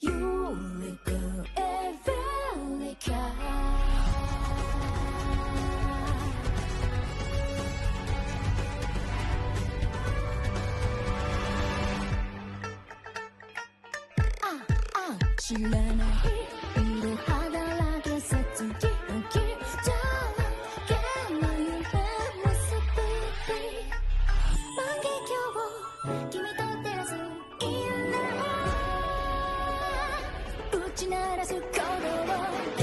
知らない色肌だけ切きじゃけの夢もすべて万華鏡を君と照らすいいな打ち鳴らす鼓動で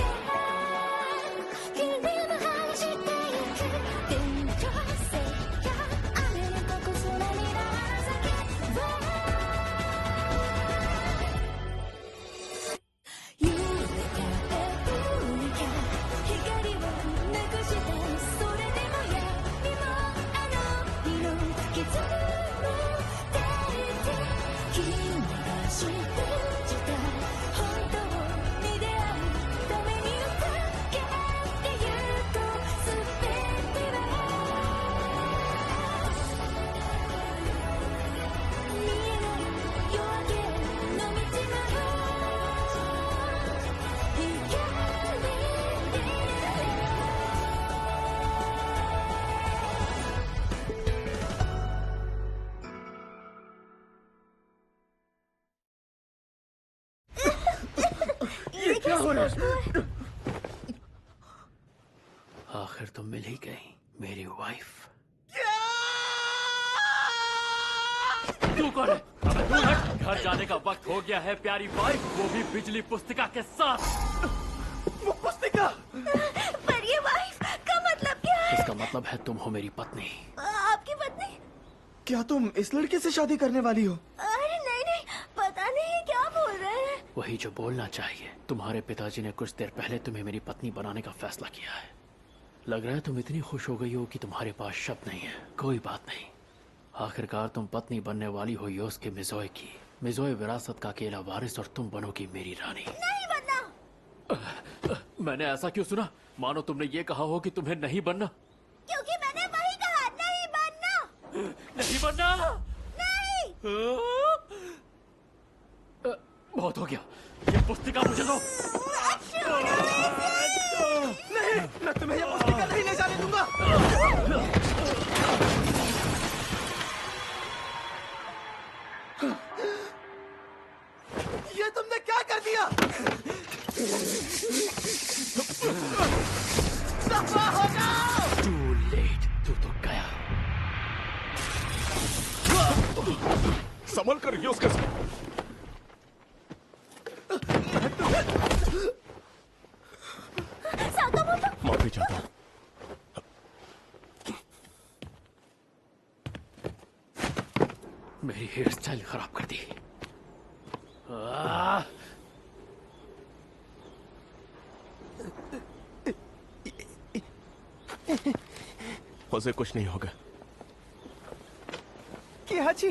君も離してゆく天上星が雨に溶く空に情けをआखिर तो मिल ही गई मेरी वाइफ। तू कौन है? अबे तू हट। घर जाने का वक्त हो गया है प्यारी वाइफ, वो भी बिजली पुस्तिका के साथ। वो पुस्तिका? पर ये वाइफ का मतलब क्या है? इसका मतलब है तुम हो मेरी पत्नी। आपकी पत्नी? क्या तुम इस लड़के से शादी करने वाली हो? अरे नहीं नहीं, पता नहीं क्या बोल रहे हैं। वही जो बोलना चाहिए। तुम्हारे पिताजी ने कुछ देर पहले तुम्हें मेरी पत्नी बनाने का फैसला किया है। लग रहा है तुम इतनी खुश हो गई हो कि तुम्हारे पास शब्द नहीं है। कोई बात नहीं, आखिरकार तुम पत्नी बनने वाली हो योस के मिज़ोए की। मिज़ोए विरासत का अकेला वारिस और तुम बनोगी मेरी रानी। नहीं बनना। मैंने ऐसा क्यों सुना? मानो तुमने ये कहा हो कि तुम्हें नहीं बनना। क्योंकि मैंने वही कहा, नहीं बनना। नहीं बनना? नहीं। बहुत हो गया, ये पुस्तिका मुझे दो। नहीं, मैं तुम्हें ये पुस्तिका नहीं ले जाने दूंगा। ये तुमने क्या कर दिया? दफा हो जाओ। Too late, तू तो गया। संभल कर योस के साथ। माफी चाहता हूँ। मेरी हेयर स्टाइल खराब कर दी। उसे कुछ नहीं होगा। क्या जी?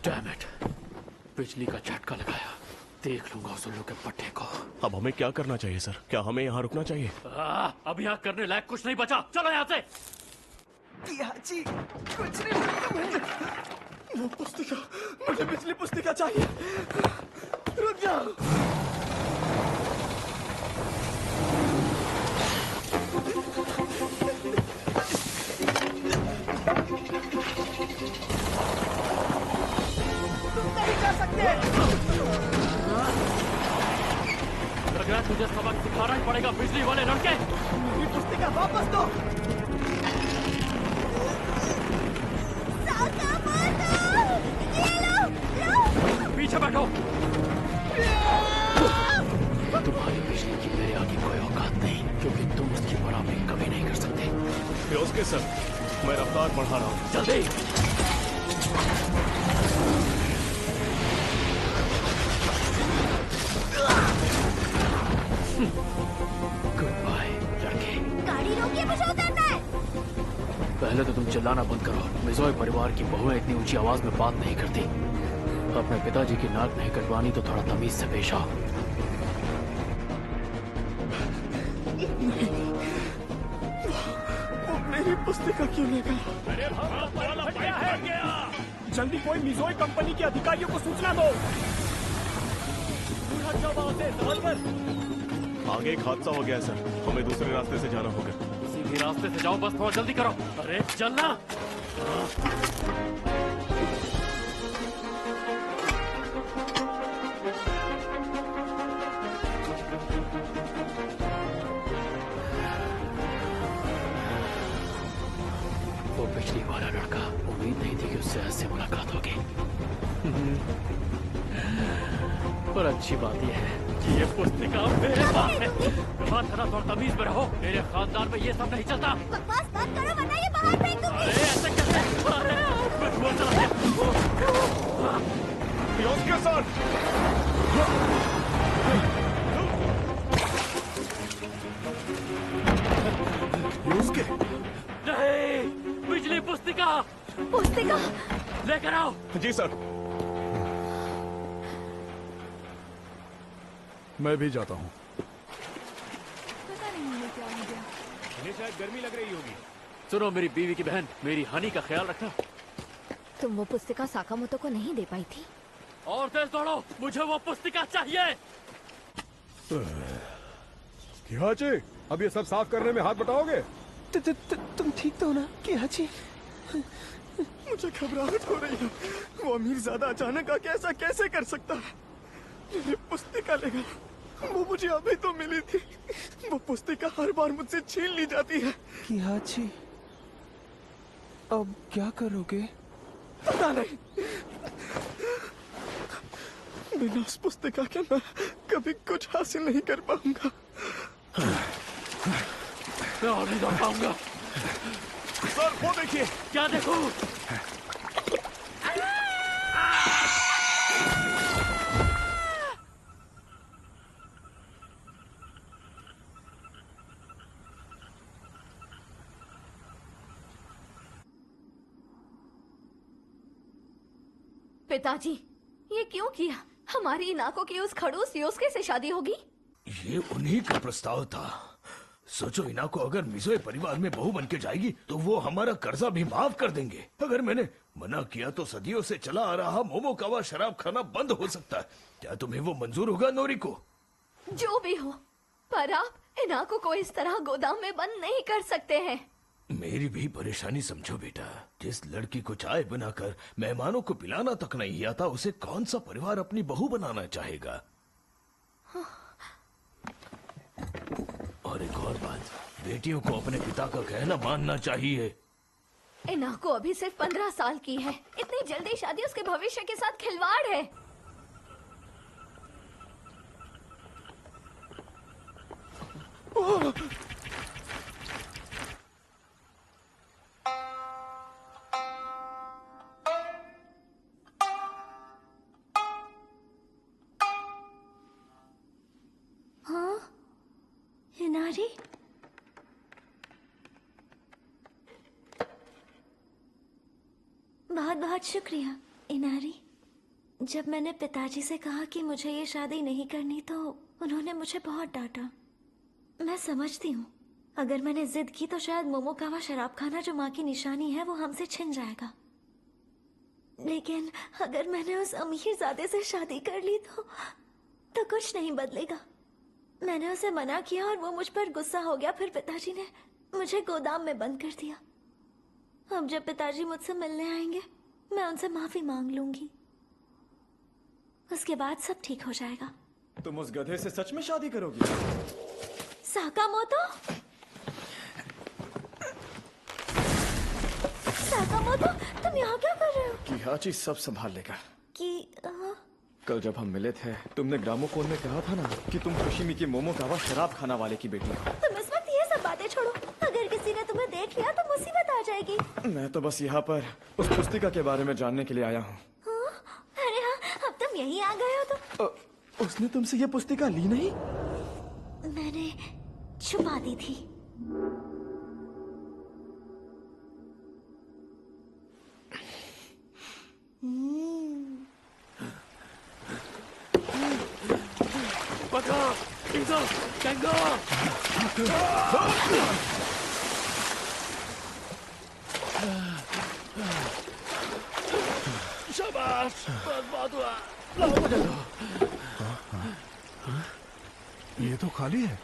Damn it, बिजली का झटका लगाया। देख लूंगा उस उल्लू के पट्टे को। अब हमें क्या करना चाहिए सर? क्या हमें यहाँ रुकना चाहिए? अब यहाँ करने लायक कुछ नहीं बचा। चलो यहाँ से। क्या जी? कुछ नहीं बचा। वो पुस्तिका, मुझे बिजली पुस्तिका चाहिए। रुक जाओ। तुम नहीं जा सकते। लग रहा है तुझे सबक सिखाना ही पड़ेगा बिजली वाले लड़के। मेरी पुस्तिका वापस दो। पीछे बैठो। तुम्हारी बिजली की मेरे आगे कोई औकात नहीं, क्योंकि तुम उसकी बराबरी कभी नहीं कर सकते। योस्के सर, मैं रफ्तार बढ़ा रहा हूँ। जल्दी। गुड बाय लड़के। गाड़ी रोकिए, मुझे उतरना है। पहले तो तुम चिल्लाना बंद करो। मिज़ोए परिवार की बहुएं इतनी ऊंची आवाज में बात नहीं करती। अपने पिताजी की नाक नहीं कटवानी तो थोड़ा तमीज से पेश आओ। वो मेरी पुस्तिका क्यों लेगा? जल्दी कोई मिज़ोई कंपनी के अधिकारियों को सूचना दो। आगे एक हादसा हो गया है सर, हमें दूसरे रास्ते से जाना होगा। किसी भी रास्ते से जाओ, बस थोड़ा जल्दी करो। अरे चलना। वो पिछली वाला लड़का, उम्मीद नहीं थी कि उससे ऐसे मुलाकात होगी। पर अच्छी बात यह है कि ये पुस्तिका मेरे पास है। थोड़ा और तमीज में रहो, मेरे खानदान में ये सब नहीं चलता। बकवास मत करो वरना ये बाहर फेंक दूंगी। अरे ऐसे कैसे? अरे वो चला गया। उसके साथ उसके नहीं, बिजली पुस्तिका पुस्तिका लेकर आओ। जी सर। मैं भी जाता हूँ। पता नहीं मुझे क्या हो गया। इन्हें शायद गर्मी लग रही होगी। सुनो मेरी बीवी की बहन, मेरी हनी का ख्याल रखना। तुम वो पुस्तिका साकामोतो को नहीं दे पाई थी? और तेज दौड़ो, मुझे वो पुस्तिका चाहिए। किहाची, अब ये सब साफ करने में हाथ बटाओगे? तुम ठीक तो हो ना किहाची? मुझे घबराहट हो रही है। वो अमीरजादा अचानक आके ऐसा कैसे कर सकता है? मेरी पुस्तिका लेगा। वो मुझे अभी तो मिली थी। वो पुस्तिका हर बार मुझसे छीन ली जाती है। किहाची, अब क्या करोगे? पता नहीं। बिना उस पुस्तिका के मैं कभी कुछ हासिल नहीं कर पाऊंगा। मैं और नहीं दौड़ पाऊंगा। सर वो देखिए। क्या देखूं? पिताजी, ये क्यों किया? हमारी इनाको की उस खड़ूस योस्के से शादी होगी? ये उन्हीं का प्रस्ताव था। सोचो, इनाको अगर मिज़ोए परिवार में बहू बन के जाएगी तो वो हमारा कर्जा भी माफ कर देंगे। अगर मैंने मना किया तो सदियों से चला आ रहा मोमोकावा शराब खाना बंद हो सकता है। क्या तुम्हें वो मंजूर होगा नोरिको? जो भी हो, पर आप इनाको को इस तरह गोदाम में बंद नहीं कर सकते हैं। मेरी भी परेशानी समझो बेटा। जिस लड़की को चाय बनाकर मेहमानों को पिलाना तक नहीं आता, उसे कौन सा परिवार अपनी बहू बनाना चाहेगा? और एक और बात, बेटियों को अपने पिता का कहना मानना चाहिए। इनाको अभी सिर्फ 15 साल की है। इतनी जल्दी शादी उसके भविष्य के साथ खिलवाड़ है। हाँ, हिनारी? बहुत बहुत शुक्रिया इनारी। जब मैंने पिताजी से कहा कि मुझे ये शादी नहीं करनी तो उन्होंने मुझे बहुत डांटा। मैं समझती हूँ, अगर मैंने जिद की तो शायद मोमोकावा शराब खाना जो माँ की निशानी है वो हमसे छिन जाएगा। लेकिन अगर मैंने उस अमीरजादे से शादी कर ली तो कुछ नहीं बदलेगा। मैंने उसे मना किया और वो मुझ पर गुस्सा हो गया। फिर पिताजी ने मुझे गोदाम में बंद कर दिया। अब जब पिताजी मुझसे मिलने आएंगे मैं उनसे माफी मांग लूंगी। उसके बाद सब ठीक हो जाएगा। तुम उस गधे से सच में शादी करोगी? साकामोतो? साकामोतो, तुम यहाँ क्या कर रहे हो? किहाची सब संभाल लेगा। कल जब हम मिले थे तुमने ग्रामोफोन में कहा था ना कि तुम खुशीमी की मोमोकावा शराब खाना वाले की बेटी हो। तुम इस वक्त ये सब बातें छोड़ो। अगर किसी ने तुम्हें देख लिया तो मुसीबत आ जाएगी। मैं तो बस यहाँ पर उस पुस्तिका के बारे में जानने के लिए आया हूँ। अरे हाँ, अब तुम यहीं आ गए हो तो। उसने तुमसे ये पुस्तिका ली नहीं? मैंने छुपा दी थी। पकड़ो, इंजो, टेंगो। शाबाश, बहुत हुआ। लाओ मुझे दो। ये तो खाली है।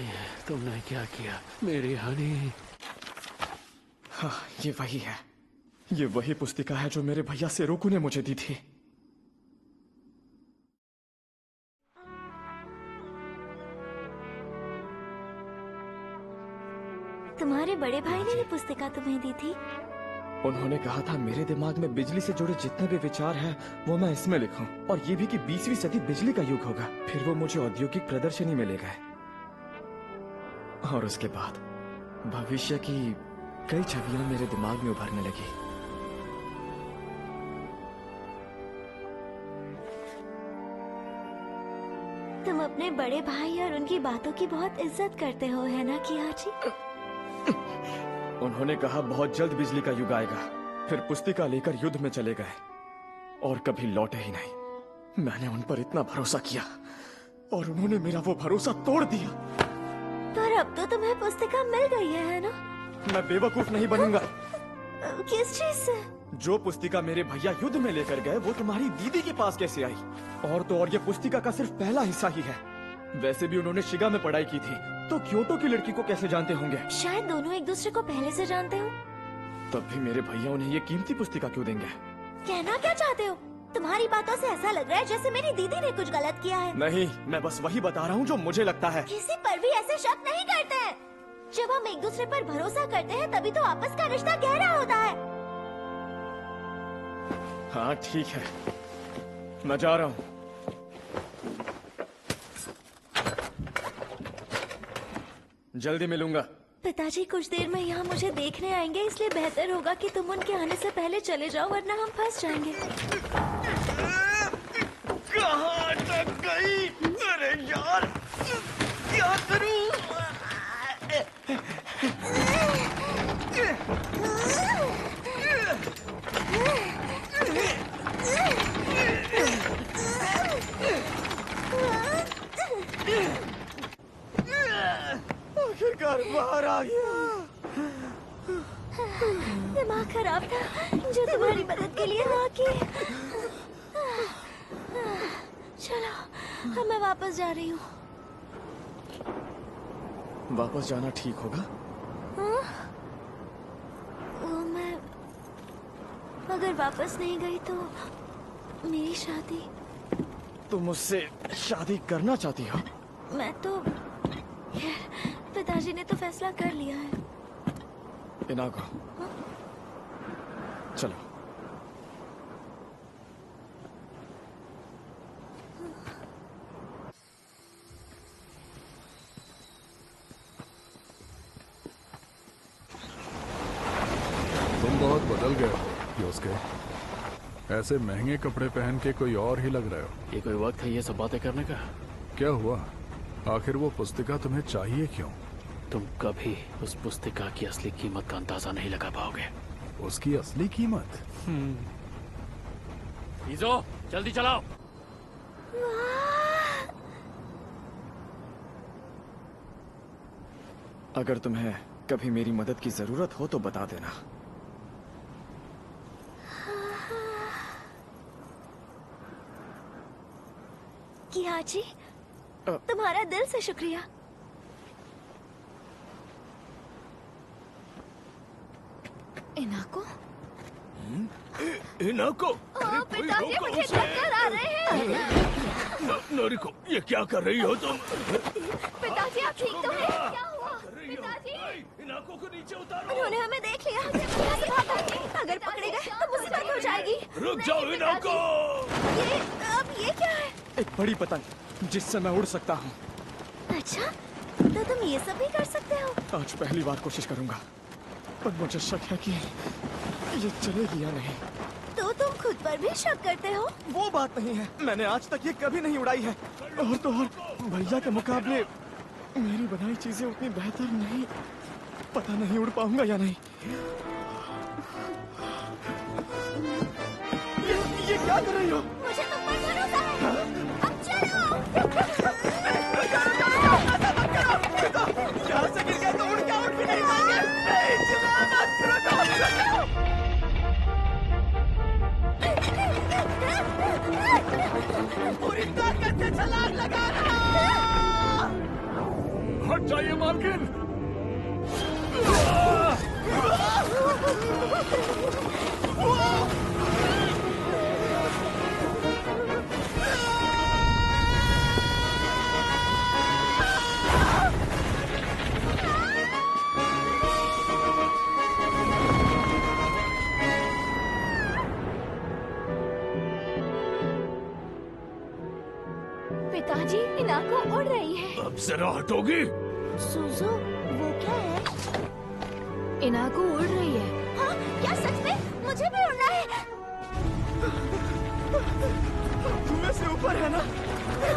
ये तुमने क्या किया मेरी हनी? हाँ, ये वही है। ये वही पुस्तिका है जो मेरे भैया सेरोकू ने मुझे दी थी। तुम्हारे बड़े भाई ने ये पुस्तिका तुम्हें दी थी? उन्होंने कहा था मेरे दिमाग में बिजली से जुड़े जितने भी विचार हैं वो मैं इसमें लिखूं, और ये भी कि 20वीं सदी बिजली का युग होगा। फिर वो मुझे औद्योगिक प्रदर्शनी में ले गए और उसके बाद भविष्य की कई छवियां मेरे दिमाग में उभरने लगी। तुम अपने बड़े भाई और उनकी बातों की बहुत इज्जत करते हो, है ना कियाची? उन्होंने कहा बहुत जल्द बिजली का युग आएगा। फिर पुस्तिका लेकर युद्ध में चले गए और कभी लौटे ही नहीं। मैंने उन पर इतना भरोसा किया और उन्होंने मेरा वो भरोसा तोड़ दिया। पर अब तो तुम्हें पुस्तिका मिल गई है ना? मैं बेवकूफ नहीं बनूंगा। किस चीज से? जो पुस्तिका मेरे भैया युद्ध में लेकर गए वो तुम्हारी दीदी के पास कैसे आई? और तो और ये पुस्तिका का सिर्फ पहला हिस्सा ही है। वैसे भी उन्होंने शिगा में पढ़ाई की थी, तो क्योटो की लड़की को कैसे जानते होंगे? शायद दोनों एक दूसरे को पहले से जानते हो। तब भी मेरे भैया उन्हें ये कीमती पुस्तिका क्यों देंगे? कहना क्या चाहते हो? तुम्हारी बातों से ऐसा लग रहा है जैसे मेरी दीदी ने कुछ गलत किया है। नहीं, मैं बस वही बता रहा हूँ जो मुझे लगता है। किसी पर भी ऐसे शक नहीं करते हैं। जब हम एक दूसरे पर भरोसा करते हैं तभी तो आपस का रिश्ता गहरा होता है। हाँ ठीक है, मैं जा रहा हूँ। जल्दी मिलूंगा। पिताजी कुछ देर में यहाँ मुझे देखने आएंगे, इसलिए बेहतर होगा कि तुम उनके आने से पहले चले जाओ, वरना हम फंस जाएंगे। कहाँ तक गई? अरे यार, क्या करूं? आखिरकार बाहर आ गया। दिमाग खराब था जो तुम्हारी मदद के लिए ना की। चलो, अब मैं वापस जा रही हूँ। वापस जाना ठीक होगा? वो मैं अगर वापस नहीं गई तो मेरी शादी। तुम मुझसे शादी करना चाहती हो? मैं तो खैर, पिताजी ने तो फैसला कर लिया है। इनाको, चलो। तुम बहुत बदल गए हो योस्के। ऐसे महंगे कपड़े पहन के कोई और ही लग रहे हो। ये कोई वक्त है ये सब बातें करने का? क्या हुआ? आखिर वो पुस्तिका तुम्हें चाहिए क्यों? तुम कभी उस पुस्तिका की असली कीमत का अंदाजा नहीं लगा पाओगे। उसकी असली कीमत? इज़ो, जल्दी चलाओ। अगर तुम्हें कभी मेरी मदद की जरूरत हो तो बता देना। कियाची, तुम्हारा दिल से शुक्रिया। इनाको? इनाको? पिताजी, मुझे चक्कर आ रहे हैं। नोरिको, ये क्या कर रही हो तुम? पिताजी, आप ठीक तो हैं? क्या हुआ? पिताजी, इनाको को नीचे उतारो। उन्होंने हमें देख लिया। यहाँ से भागो। अगर पकड़े गए तो मुसीबत हो जाएगी। रुक जाओ इनाको। अब ये क्या है? एक बड़ी पतंग जिससे मैं उड़ सकता हूँ। अच्छा, तो तुम ये सब भी कर सकते हो? आज पहली बार कोशिश करूंगा, पर मुझे शक है कि ये चलेगी या नहीं। तो तुम खुद पर भी शक करते हो? वो बात नहीं है, मैंने आज तक ये कभी नहीं उड़ाई है। और तो और भैया के मुकाबले मेरी बनाई चीजें उतनी बेहतर नहीं। पता नहीं उड़ पाऊंगा या नहीं। ये क्या कर रही हो? मुझे तुम पर भरोसा है। अब चलो। यहाँ से गिर गया तो उड़ भी नहीं पाएंगे। नहीं, चिल्ला मत, रुको। मेरी ताकत से छलांग लगाना। हट जाइए मालकिन। पिताजी, इनाको उड़ रही है। अब जरा हटोगी? सुजो, वो क्या है? इनाको उड़ रही है। हाँ, क्या सच में? मुझे भी उड़ना है। धुएं से ऊपर है ना?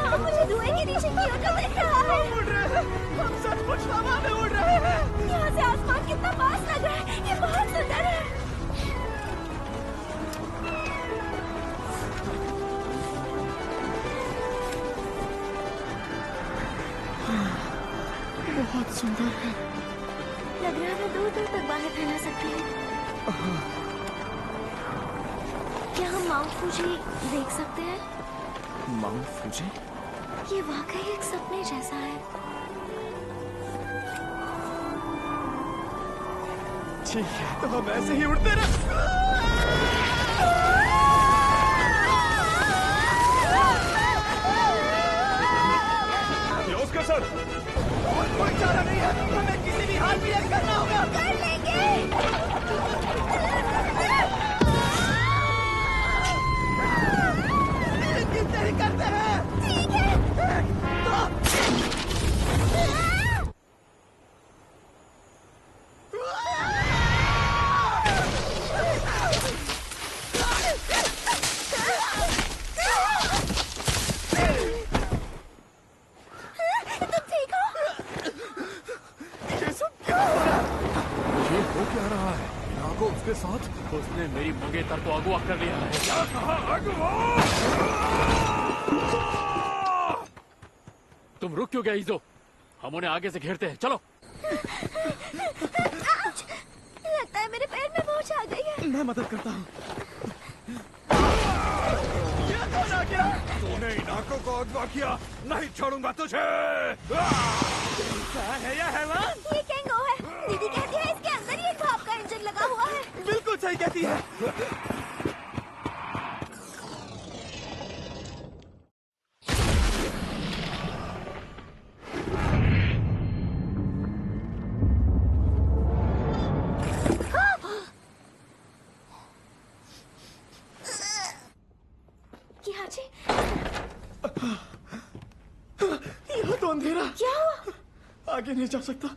हाँ, मुझे धुएं के नीचे क्योटो दिख रहा है। हम उड़ रहे हैं, हम सचमुच हवा में उड़ रहे हैं। यहाँ से आसमान कितना पास लग रहा है। ये बहुत सुंदर है। बहुत सुंदर है। लग रहा है मैं दूर दूर तक बाहें फैला सकती हूँ। क्या हम माउंट फूजी देख सकते हैं? Mount Fuji? ये वाकई एक सपने जैसा है। ठीक है, तो हम ऐसे ही उड़ते रहे। योस्कर सर, और कोई चारा नहीं है, हमें किसी भी हाल में ये करना होगा। कर लेंगे। कितने ही करते हैं। ठीक है। तुम ठीक हो? ये सब क्या हो रहा है? ये हो क्या रहा है? इनाको उसके साथ? उसने मेरी मंगेतर को अगवा कर लिया है। क्या कहा अगवा? तुम रुक क्यों गए इजो? हम उन्हें आगे से घेरते हैं, चलो। लगता है मेरे पैर में मोच आ गई है। मैं मदद करता हूँ। ये कौन आ गया? तूने इनाको को अगवा किया, नहीं छोड़ूंगा तुझे। क्या है यह हैवान? ये केंगो है। दीदी कहती है इसके अंदर ही एक भाप का इंजन लगा हुआ है। बिल्कुल सही कहती है। किहाची, यहाँ तो अंधेरा। क्या हुआ? आगे नहीं जा सकता,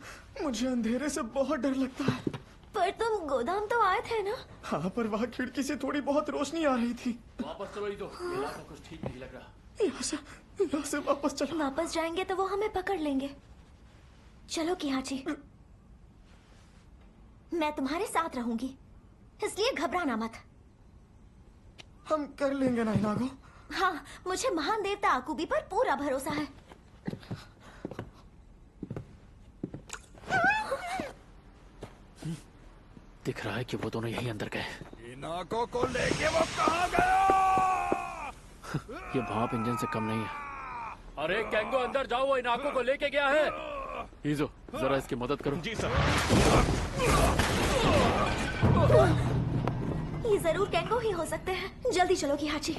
मुझे अंधेरे से बहुत डर लगता है। पर तुम गोदाम तो आए थे ना? हाँ, पर वहाँ खिड़की से थोड़ी बहुत रोशनी आ रही थी। वापस चलो इजो, इलाका कुछ ठीक नहीं लग रहा। यहाँ से वापस चलो। वापस जाएंगे तो वो हमें पकड़ लेंगे। चलो किहाची, मैं तुम्हारे साथ रहूंगी, इसलिए घबराना मत। हम कर लेंगे ना इनागो। हाँ, मुझे महान देवता आकुबी पर पूरा भरोसा है। दिख रहा है कि वो दोनों यहीं अंदर गए। इनाको को लेके वो कहाँ गया? ये भाप इंजन से कम नहीं है। अरे केंगो, अंदर जाओ, वो इनाको को लेके गया है। इजो, जरा इसकी मदद करो। जी सर। ये जरूर केंगो ही हो सकते हैं। जल्दी चलो किहाची।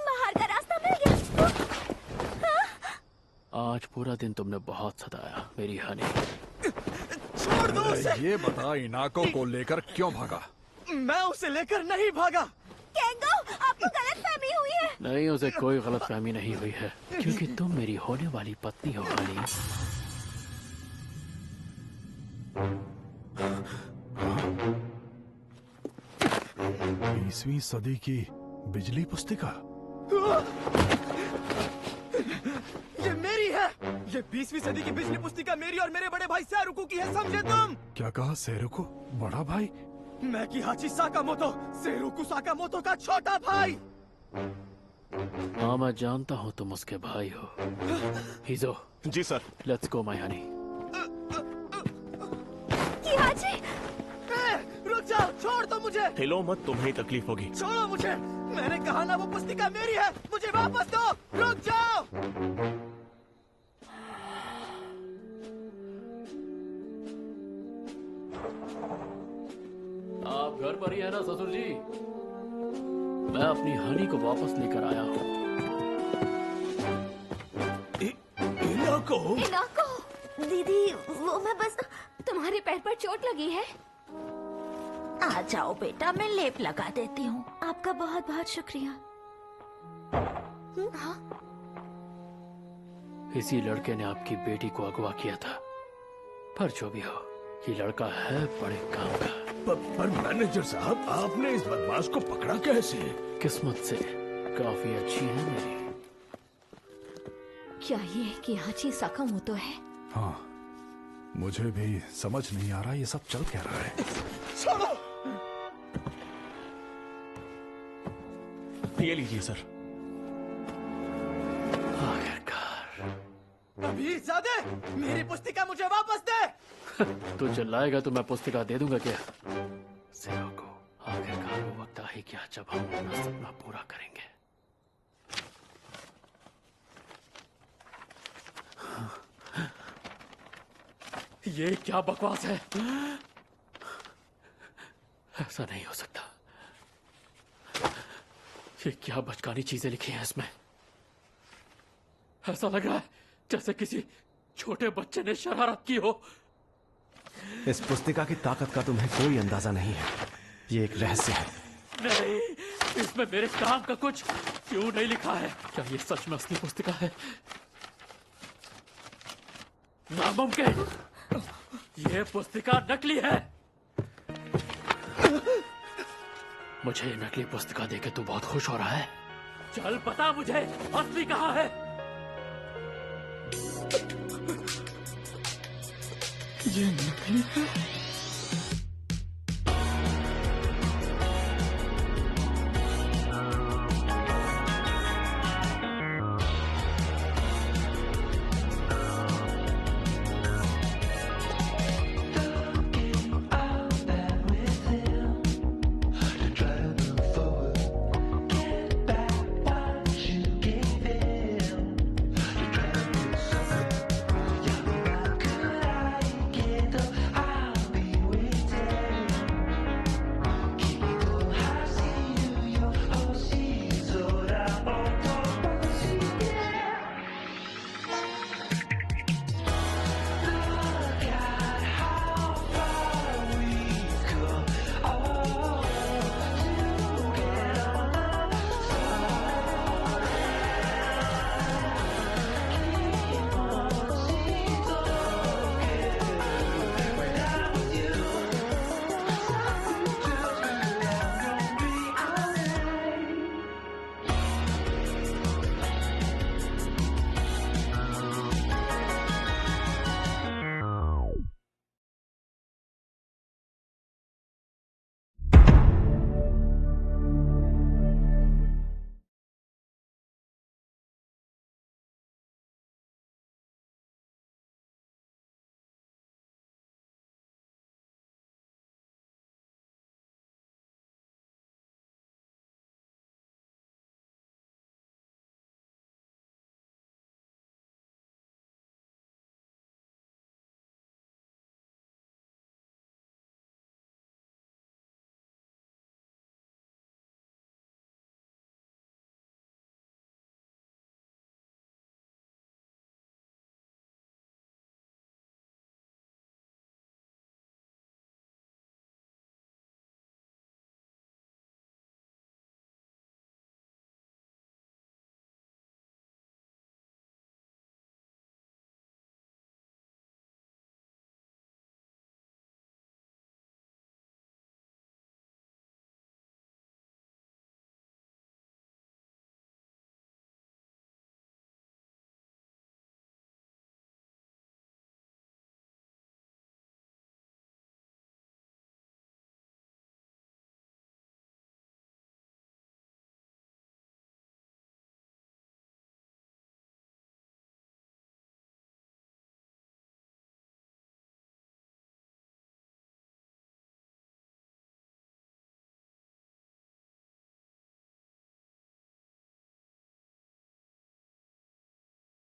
बाहर का रास्ता मिल गया। आज पूरा दिन तुमने बहुत सताया मेरी हनी। छोड़ दो उसे। ये बता, इनाको को लेकर क्यों भागा? मैं उसे लेकर नहीं भागा। केंगो, आपको गलतफहमी हुई है। नहीं, उसे कोई गलतफहमी नहीं हुई है, क्योंकि तुम मेरी होने वाली पत्नी हो हनी। 20वीं सदी की बिजली पुस्तिका। ये मेरी है। ये 20वीं सदी की बिजली पुस्तिका मेरी और मेरे बड़े भाई सैरुकु की है, समझे तुम? क्या कहा? सेरुको बड़ा भाई? मैं किहाची साकामोतो, सेरुकु साकामोतो का छोटा भाई। हाँ, मैं जानता हूँ तुम उसके भाई हो। हिजो, जी sir. Let's go my honey. मुझे। हिलो मत, तुम्हें ही तकलीफ होगी। छोड़ो मुझे, मैंने कहा ना वो पुस्तिका मेरी है, मुझे वापस दो। रुक जाओ। आप घर पर ही है ना ससुर जी? मैं अपनी हनी को वापस लेकर आया हूँ। इनाको, दीदी वो मैं बस तुम्हारे पैर पर चोट लगी है? आ जाओ बेटा, मैं लेप लगा देती हूँ। आपका बहुत बहुत शुक्रिया। इसी लड़के ने आपकी बेटी को अगवा किया था, पर जो भी हो, ये लड़का है बड़े काम का। पर मैनेजर साहब, आपने इस बदमाश को पकड़ा कैसे? किस्मत से काफी अच्छी है मेरी। क्या ये किहाची साकामोतो है? हाँ, मुझे भी समझ नहीं आ रहा ये सब चल क्या रहा है। छोड़ो। ये लीजिए सर। आखिरकार। अभी ज़्यादा, मेरी पुस्तिका मुझे वापस दे। तू चिल्लाएगा तो मैं पुस्तिका दे दूंगा क्या? सेवा को आखिरकार वो वक्त आ ही गया जब हम अपना सपना पूरा करेंगे। ये क्या बकवास है? ऐसा नहीं हो सकता। ये क्या बचकानी चीजें लिखी हैं इसमें? ऐसा लग रहा है जैसे किसी छोटे बच्चे ने शरारत की हो। इस पुस्तिका की ताकत का तुम्हें कोई अंदाजा नहीं है। ये एक रहस्य है। नहीं, इसमें मेरे काम का कुछ क्यों नहीं लिखा है? क्या ये सच में असली पुस्तिका है? नामुमकिन! ये पुस्तिका नकली है। मुझे ये नकली पुस्तिका देके तू बहुत खुश हो रहा है। चल बता मुझे असली कहाँ है? ये नकली है।